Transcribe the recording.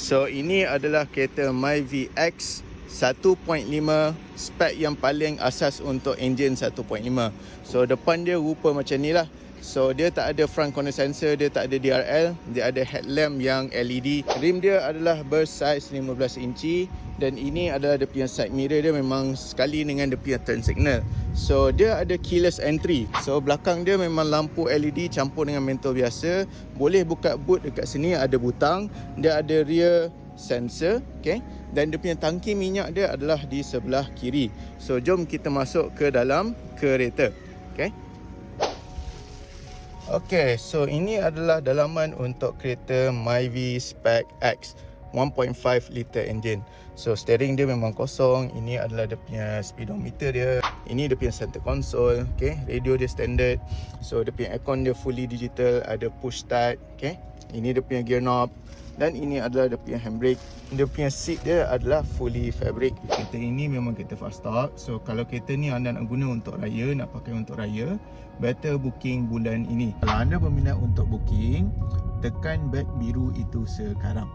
So ini adalah kereta Myvi X 1.5, spek yang paling asas untuk enjin 1.5. So depan dia rupa macam ni lah. So dia tak ada front corner sensor, dia tak ada DRL, dia ada headlamp yang LED. Rim dia adalah bersaiz 15 inci dan ini adalah dia punya side mirror, dia memang sekali dengan dia punya turn signal. So dia ada keyless entry. So belakang dia memang lampu LED campur dengan mentol biasa. Boleh buka boot dekat sini, ada butang. Dia ada rear sensor, okay? Dan dia punya tangki minyak dia adalah di sebelah kiri. So jom kita masuk ke dalam kereta, okay? Okay, so ini adalah dalaman untuk kereta Myvi Spec X 1.5 liter engine. So steering dia memang kosong. Ini adalah dia punya speedometer dia. Ini dia punya center console, okay? Radio dia standard. So dia punya aircon dia fully digital, ada push start, okay? Ini dia punya gear knob. Dan ini adalah dia punya handbrake. Dia punya seat dia adalah fully fabric. Kereta ini memang kereta fast start. So kalau kereta ni anda nak guna untuk raya, nak pakai untuk raya, better booking bulan ini. Kalau anda berminat untuk booking, tekan beg biru itu sekarang.